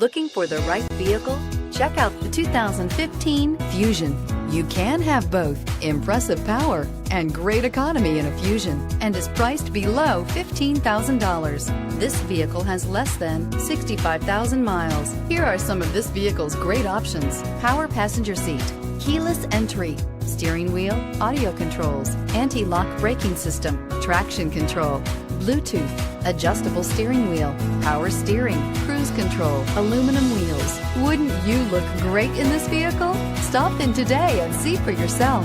Looking for the right vehicle? Check out the 2015 Fusion. You can have both impressive power and great economy in a Fusion, and is priced below $15,000. This vehicle has less than 65,000 miles. Here are some of this vehicle's great options: power passenger seat, keyless entry, steering wheel audio controls, anti-lock braking system, traction control, Bluetooth, adjustable steering wheel, power steering, cruise control, aluminum wheels. Wouldn't you look great in this vehicle? Stop in today and see for yourself.